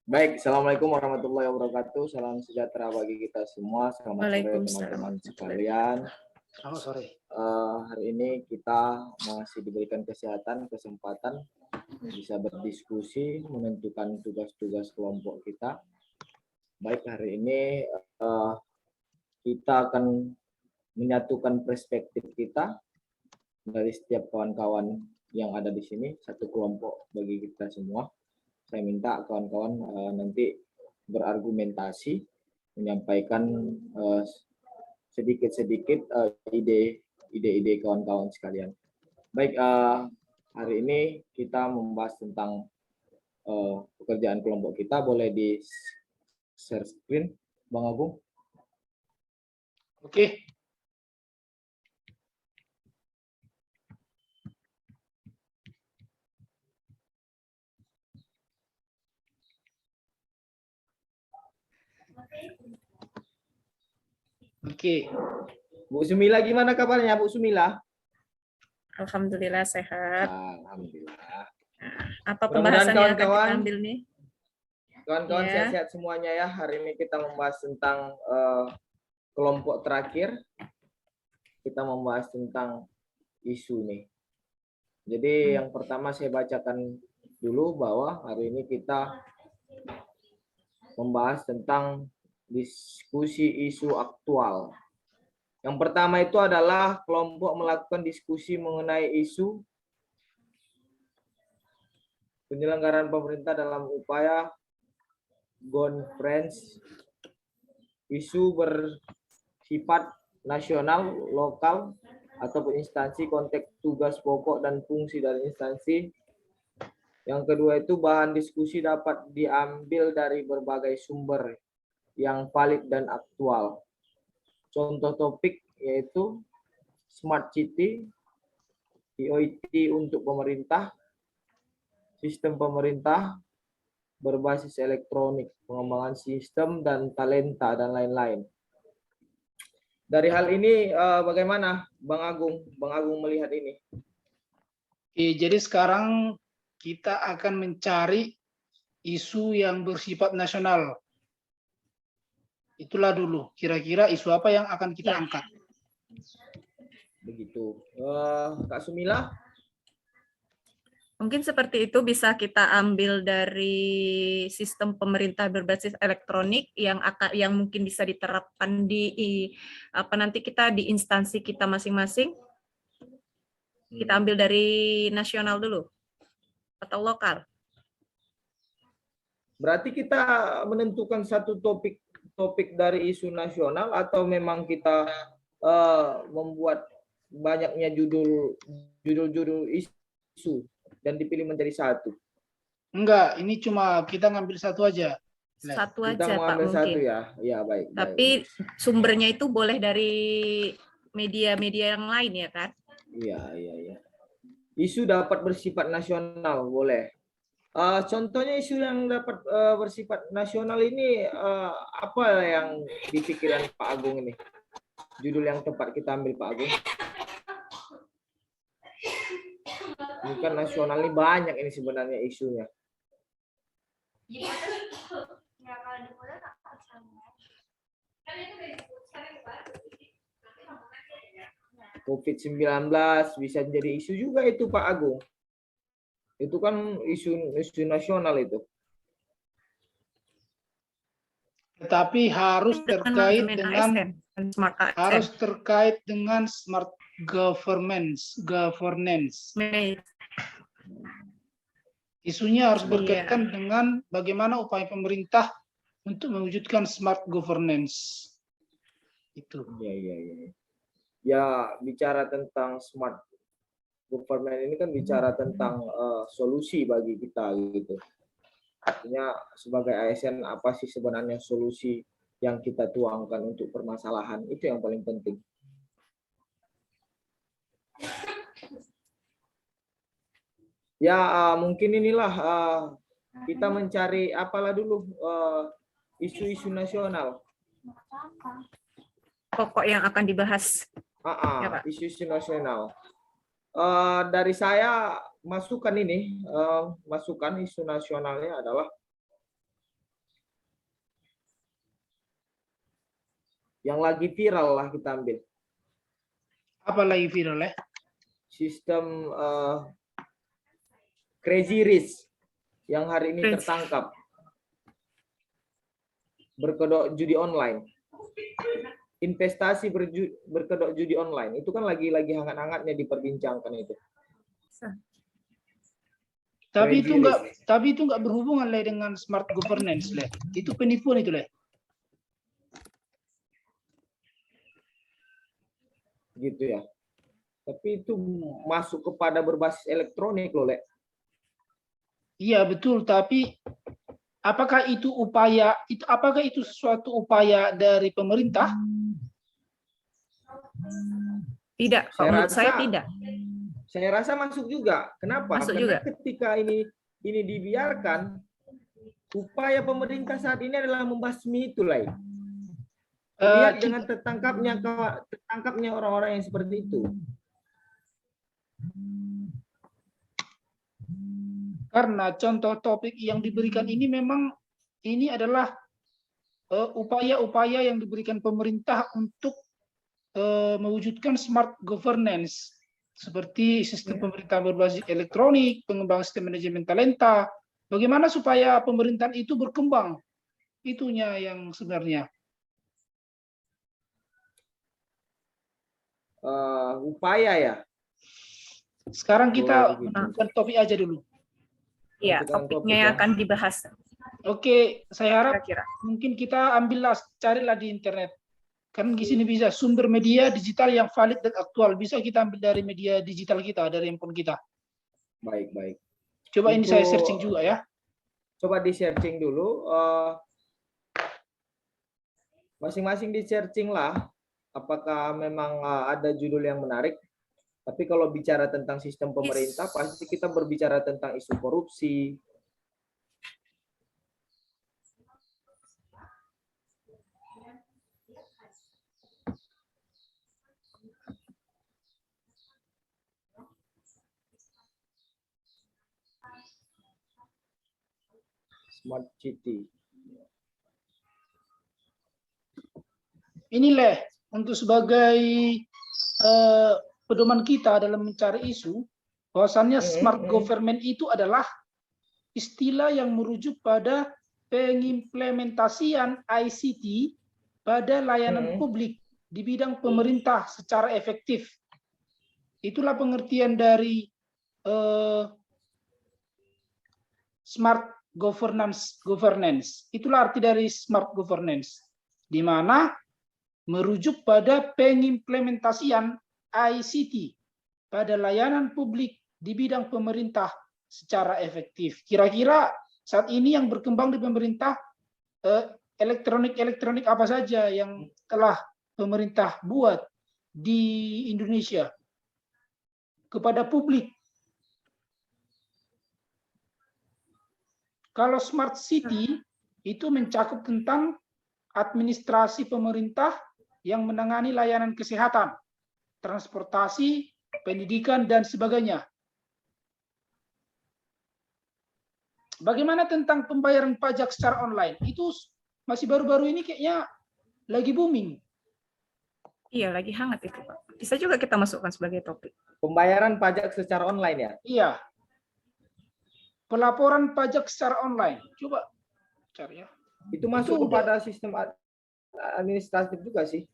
Baik, Assalamualaikum warahmatullahi wabarakatuh. Salam sejahtera bagi kita semua. Selamat sore Waalaikumsalam teman-teman warahmatullahi sekalian. Selamat sore. Hari ini kita masih diberikan kesempatan bisa berdiskusi, menentukan tugas-tugas kelompok kita. Baik, hari ini kita akan menyatukan perspektif kita dari setiap kawan-kawan yang ada di sini, satu kelompok bagi kita semua. Saya minta kawan-kawan nanti berargumentasi, menyampaikan sedikit-sedikit ide-ide kawan-kawan sekalian. Baik, hari ini kita membahas tentang pekerjaan kelompok kita. Boleh di share screen, Bang Agung? Oke. Oke. Bu Sumila, gimana kabarnya Bu Sumila? Alhamdulillah sehat. Alhamdulillah. Apa pembahasan yang akan kita ambil nih? Kawan-kawan sehat-sehat semuanya ya. Hari ini kita membahas tentang kelompok terakhir. Kita membahas tentang isu nih. Jadi yang pertama saya bacakan dulu bahwa hari ini kita membahas tentang diskusi isu aktual. Yang pertama itu adalah kelompok melakukan diskusi mengenai isu penyelenggaraan pemerintah dalam upaya conference isu bersifat nasional, lokal, ataupun instansi, konteks tugas pokok dan fungsi dari instansi. Yang kedua itu bahan diskusi dapat diambil dari berbagai sumber yang valid dan aktual. Contoh topik yaitu Smart City, IoT untuk pemerintah, sistem pemerintah berbasis elektronik, pengembangan sistem dan talenta, dan lain-lain. Dari hal ini bagaimana Bang Agung melihat ini? Jadi sekarang kita akan mencari isu yang bersifat nasional. Itulah dulu, kira-kira isu apa yang akan kita angkat. Begitu. Kak Sumila? Mungkin seperti itu bisa kita ambil dari sistem pemerintah berbasis elektronik yang mungkin bisa diterapkan di nanti kita di instansi kita masing-masing. Kita ambil dari nasional dulu atau lokal. Berarti kita menentukan satu topik dari isu nasional atau memang kita membuat banyaknya judul isu dan dipilih menjadi satu? Enggak, ini cuma kita ngambil satu aja. Satu kita aja Pak mungkin. Satu ya. Ya baik. Tapi sumbernya itu boleh dari media-media yang lain ya kan? Iya. Isu dapat bersifat nasional boleh. Contohnya isu yang dapat bersifat nasional ini apa yang dipikiran Pak Agung ini? Judul yang tepat kita ambil Pak Agung. Ini kan nasional ini banyak ini sebenarnya isunya. COVID-19 bisa jadi isu juga itu Pak Agung. Itu kan isu nasional itu. Tetapi harus terkait dengan smart governance. Isunya harus berkaitan dengan bagaimana upaya pemerintah untuk mewujudkan smart governance. Itu. Iya. Ya, bicara tentang smart government ini kan bicara tentang solusi bagi kita gitu. Artinya sebagai ASN apa sih sebenarnya solusi yang kita tuangkan untuk permasalahan, itu yang paling penting. Ya mungkin inilah kita mencari apalah dulu isu-isu nasional. Pokok yang akan dibahas. Isu-isu nasional. Dari saya masukan isu nasionalnya adalah Yang lagi viral lah kita ambil. Apa lagi viral ya? Sistem Crazy Rich yang hari ini Crazy. tertangkap berkedok judi online. Investasi berkedok judi online itu kan lagi hangat-hangatnya diperbincangkan itu. Tapi Crazy itu nggak berhubungan Le dengan smart governance Le. Itu penipuan itu Le. Gitu ya. Tapi itu masuk kepada berbasis elektronik loh, Le. Iya betul, tapi apakah itu suatu upaya dari pemerintah? Tidak, kalau menurut saya tidak. Saya rasa masuk juga. Kenapa? Masuk Karena juga. ketika ini dibiarkan, upaya pemerintah saat ini adalah membasmi itu, Le. Lihat dengan tertangkapnya orang-orang yang seperti itu. Karena contoh topik yang diberikan ini memang ini adalah upaya-upaya yang diberikan pemerintah untuk mewujudkan smart governance seperti sistem pemerintahan berbasis elektronik, pengembangan sistem manajemen talenta. Bagaimana supaya pemerintahan itu berkembang? Itunya yang sebenarnya. Upaya ya. Sekarang kita begitu. bukan topik aja dulu. Iya, topiknya yang akan dibahas. Oke, saya harap Kira-kira. mungkin kita ambillah, carilah di internet. Kan di sini bisa sumber media digital yang valid dan aktual. Bisa kita ambil dari media digital kita, dari handphone kita. Baik. Coba ini saya searching juga ya. Coba di searching dulu. Masing-masing di searching lah. Apakah memang ada judul yang menarik. Tapi kalau bicara tentang sistem pemerintah, pasti kita berbicara tentang isu korupsi. Smart City. Inilah untuk sebagai pedoman kita dalam mencari isu, bahwasannya smart government itu adalah istilah yang merujuk pada pengimplementasian ICT pada layanan publik di bidang pemerintah secara efektif. Itulah pengertian dari smart governance. Itulah arti dari smart governance, di mana merujuk pada pengimplementasian ICT pada layanan publik di bidang pemerintah secara efektif. Kira-kira saat ini yang berkembang di pemerintah, elektronik apa saja yang telah pemerintah buat di Indonesia kepada publik? Kalau smart city itu mencakup tentang administrasi pemerintah yang menangani layanan kesehatan, transportasi, pendidikan, dan sebagainya. Bagaimana tentang pembayaran pajak secara online? Itu masih baru-baru ini kayaknya lagi booming. Iya, lagi hangat itu, Pak. Bisa juga kita masukkan sebagai topik. Pembayaran pajak secara online ya? Iya. Pelaporan pajak secara online. Coba cari ya. Itu masuk kepada sistem administratif juga sih.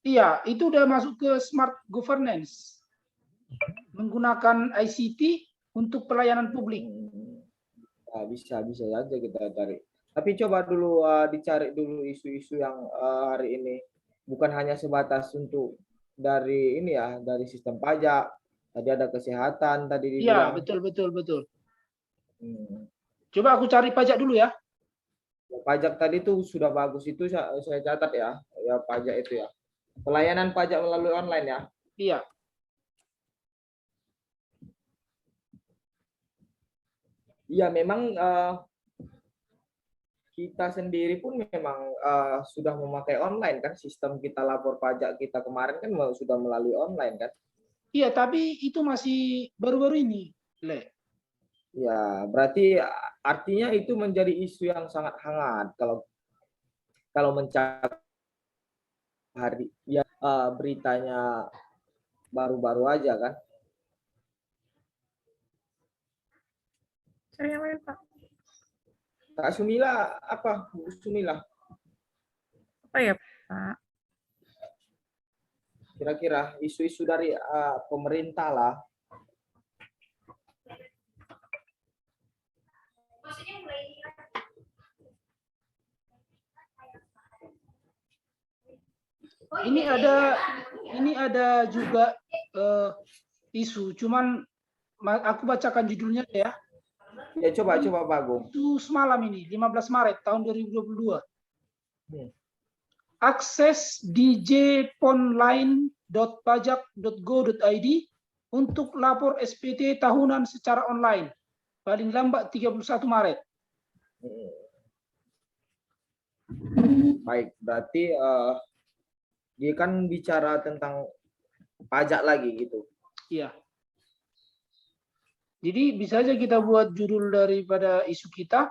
Iya, itu udah masuk ke smart governance. Menggunakan ICT untuk pelayanan publik. Nah, bisa saja kita cari. Tapi coba dulu dicari dulu isu-isu yang hari ini bukan hanya sebatas untuk dari ini ya, dari sistem pajak. Tadi ada kesehatan tadi Iya, dibilang. betul. Coba aku cari pajak dulu ya. Pajak tadi itu sudah bagus, itu saya catat ya, pajak itu ya. Pelayanan pajak melalui online ya. Iya. Iya, memang kita sendiri pun memang sudah memakai online kan, sistem kita lapor pajak kita kemarin kan sudah melalui online kan. Iya, tapi itu masih baru-baru ini, Le. Ya, berarti artinya itu menjadi isu yang sangat hangat kalau mencakup hari ya, beritanya baru-baru aja kan. Saya main, Pak. Kak Sumila apa? Bu Sumila, Apa ya, Pak? kira-kira isu-isu dari pemerintah lah. Ini ada juga isu, cuman aku bacakan judulnya ya. Ya coba Pak Agung. Itu semalam ini, 15 Maret tahun 2022. Akses djponline.pajak.go.id untuk lapor SPT tahunan secara online. Paling lambat 31 Maret. Baik, berarti dia kan bicara tentang pajak lagi gitu. Iya. Jadi bisa aja kita buat judul daripada isu kita,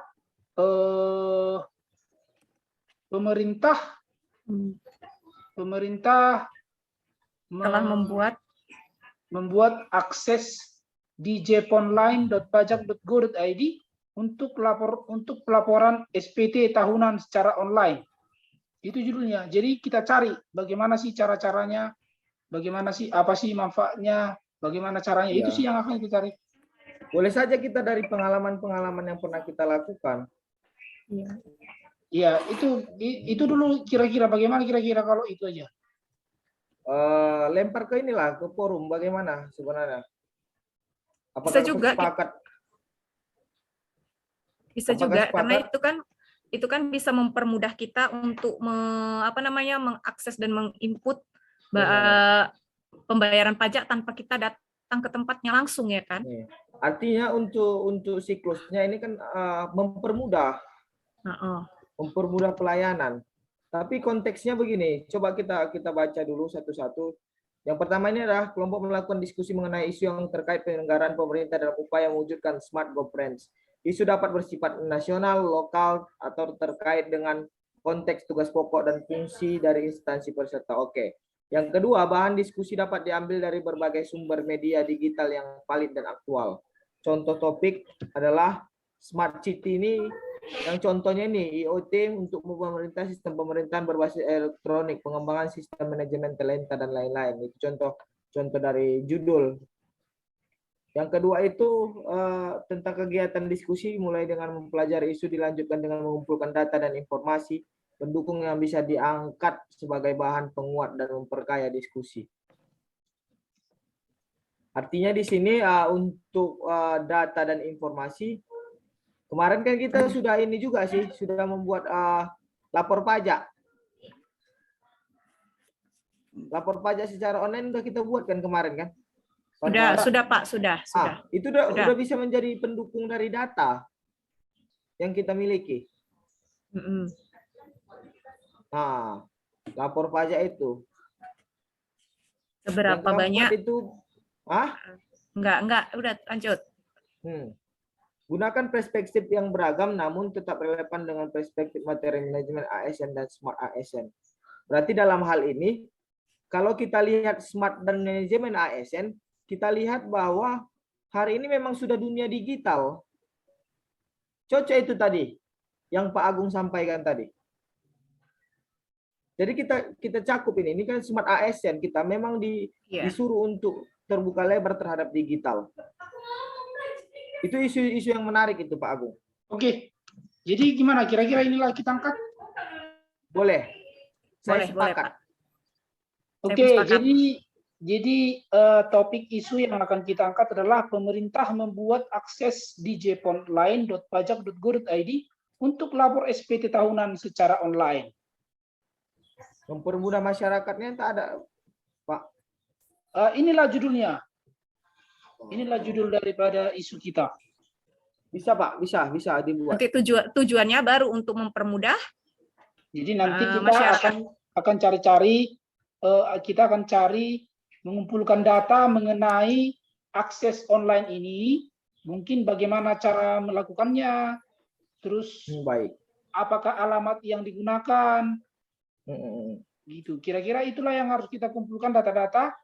pemerintah Telah membuat akses djponline.pajak.go.id untuk pelaporan SPT tahunan secara online. Itu judulnya. Jadi kita cari bagaimana sih cara-caranya, bagaimana sih, apa sih manfaatnya, bagaimana caranya. Itu sih yang akan kita cari. Boleh saja kita dari pengalaman-pengalaman yang pernah kita lakukan. Iya, itu dulu kira-kira bagaimana kira-kira kalau itu aja. Lempar ke inilah, ke forum bagaimana sebenarnya. Bisa juga, karena itu kan bisa mempermudah kita untuk mengakses dan menginput pembayaran pajak tanpa kita datang ke tempatnya langsung ya kan. Artinya untuk siklusnya ini kan mempermudah pelayanan. Tapi konteksnya begini, coba kita baca dulu satu-satu. Yang pertama ini adalah kelompok melakukan diskusi mengenai isu yang terkait penyelenggaraan pemerintah dalam upaya mewujudkan smart governance. Isu dapat bersifat nasional, lokal, atau terkait dengan konteks tugas pokok dan fungsi dari instansi peserta. Oke. Yang kedua, bahan diskusi dapat diambil dari berbagai sumber media digital yang valid dan aktual. Contoh topik adalah Smart City ini, yang contohnya ini IoT untuk pemerintah, sistem pemerintahan berbasis elektronik, pengembangan sistem manajemen talenta dan lain-lain. Itu contoh dari judul. Yang kedua itu tentang kegiatan diskusi mulai dengan mempelajari isu, dilanjutkan dengan mengumpulkan data dan informasi pendukung yang bisa diangkat sebagai bahan penguat dan memperkaya diskusi. Artinya di sini untuk data dan informasi, kemarin kan kita sudah ini juga sih, sudah membuat lapor pajak. Lapor pajak secara online sudah kita buat kan kemarin kan? Sudah Pak, sudah. Itu udah bisa menjadi pendukung dari data yang kita miliki. Lapor pajak itu. Seberapa banyak? Itu, Enggak, udah lanjut. Gunakan perspektif yang beragam namun tetap relevan dengan perspektif materi manajemen ASN dan smart ASN. Berarti dalam hal ini, kalau kita lihat smart dan manajemen ASN, kita lihat bahwa hari ini memang sudah dunia digital. Cocok itu tadi yang Pak Agung sampaikan tadi. Jadi kita cakup ini kan smart ASN, kita memang disuruh untuk terbuka lebar terhadap digital. Itu isu-isu yang menarik itu Pak Agung. Oke. Jadi gimana kira-kira inilah kita angkat? Boleh. Saya sepakat. Oke, jadi topik isu yang akan kita angkat adalah pemerintah membuat akses djponline.pajak.go.id untuk lapor SPT tahunan secara online. Mempermudah masyarakatnya tak ada, Pak. Inilah judulnya. Inilah judul daripada isu kita. Bisa Pak, bisa dibuat. Nanti tujuannya baru untuk mempermudah. Jadi nanti kita akan cari-cari, kita akan cari mengumpulkan data mengenai akses online ini, mungkin bagaimana cara melakukannya, terus baik. Apakah alamat yang digunakan, Gitu. Kira-kira itulah yang harus kita kumpulkan data-data.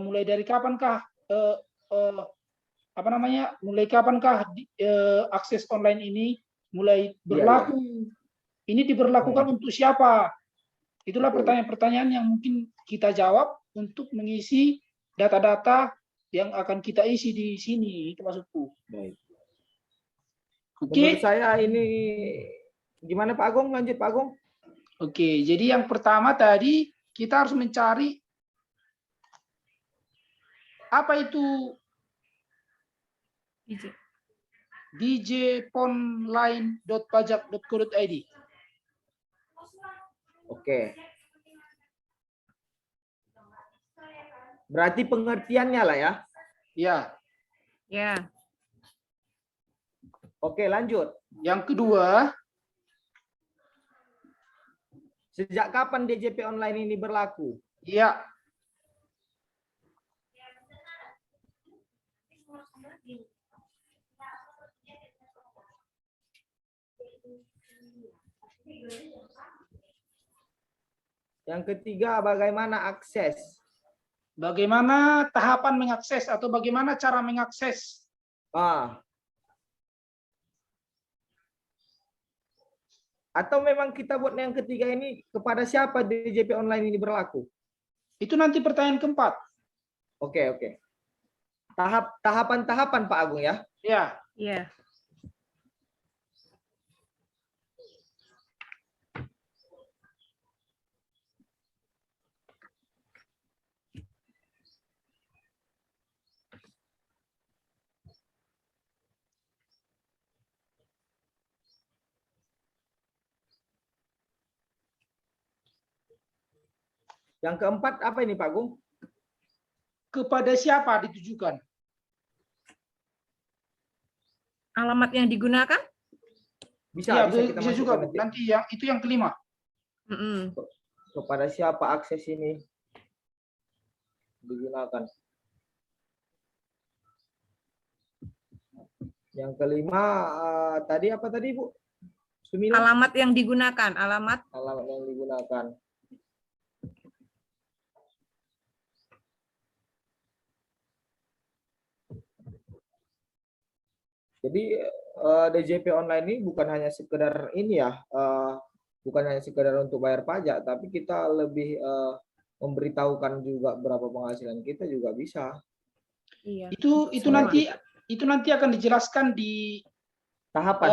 Mulai dari kapankah mulai kapankah akses online ini mulai berlaku? Ini diberlakukan untuk siapa? Itulah Betul. pertanyaan-pertanyaan yang mungkin kita jawab untuk mengisi data-data yang akan kita isi di sini. Itu maksudku. Baik. Oke. Menurut saya ini gimana Pak Agung? Lanjut Pak Agung. Oke, jadi yang pertama tadi kita harus mencari apa itu djponline.pajak.co.id. Oke. Berarti pengertiannya lah ya. Ya. Ya. Oke, lanjut. Yang kedua, Sejak kapan DJP online ini berlaku? ya. Yang ketiga, bagaimana akses? Bagaimana tahapan mengakses atau bagaimana cara mengakses? Atau memang kita buat yang ketiga ini kepada siapa DJP online ini berlaku? Itu nanti pertanyaan keempat. Oke. Tahapan-tahapan Pak Agung ya? Ya. Ya. Yang keempat apa ini Pak Agung? Kepada siapa ditujukan? Alamat yang digunakan? Ya, Bisa kita bisa juga. masukkan Nanti itu yang kelima. Kepada siapa akses ini digunakan? Yang kelima tadi apa tadi Bu? Sumila? Alamat yang digunakan. Alamat yang digunakan. Jadi DJP online ini bukan hanya sekedar ini ya, bukan hanya sekedar untuk bayar pajak, tapi kita lebih memberitahukan juga berapa penghasilan kita juga bisa. Iya. Itu nanti akan dijelaskan di tahapan.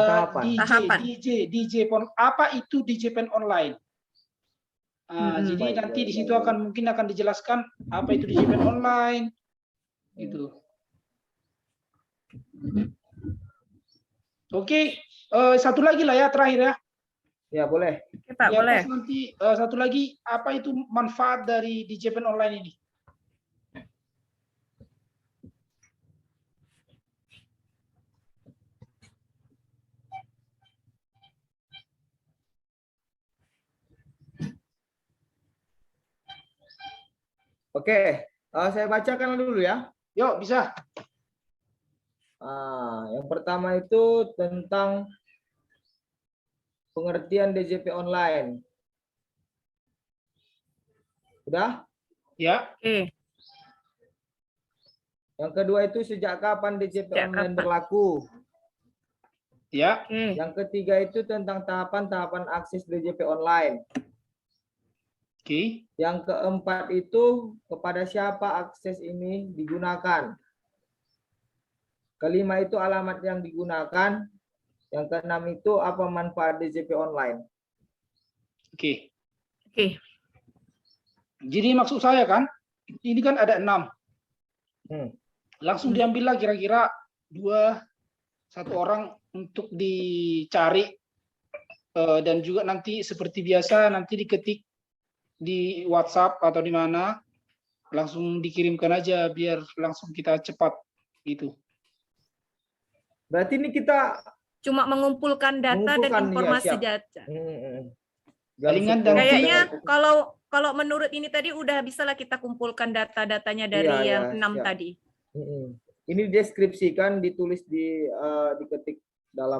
Apa itu DJPen online? Jadi nanti di situ mungkin akan dijelaskan apa itu DJPen online, gitu. Oke, satu lagi lah ya terakhir ya. Ya boleh. Pak, boleh. Nanti satu lagi, apa itu manfaat dari DJPen online ini? Oke, saya bacakan dulu ya. Yuk, bisa. Yang pertama itu tentang pengertian DJP online. Sudah? Ya. Oke. Yang kedua itu sejak kapan DJP online berlaku? Ya. Yang ketiga itu tentang tahapan-tahapan akses DJP online. Oke. Yang keempat itu kepada siapa akses ini digunakan. Kelima itu alamat yang digunakan. Yang keenam itu apa manfaat DJP online. Oke. Jadi maksud saya kan, ini kan ada 6. Langsung diambillah kira-kira 1 orang untuk dicari, dan juga nanti seperti biasa nanti diketik di WhatsApp atau di mana, langsung dikirimkan aja biar langsung kita cepat gitu. Berarti ini kita cuma mengumpulkan data dan informasi data. Kayaknya kalau menurut ini tadi udah bisa lah kita kumpulkan data-datanya dari yang 6 tadi. Ini deskripsikan, ditulis diketik dalam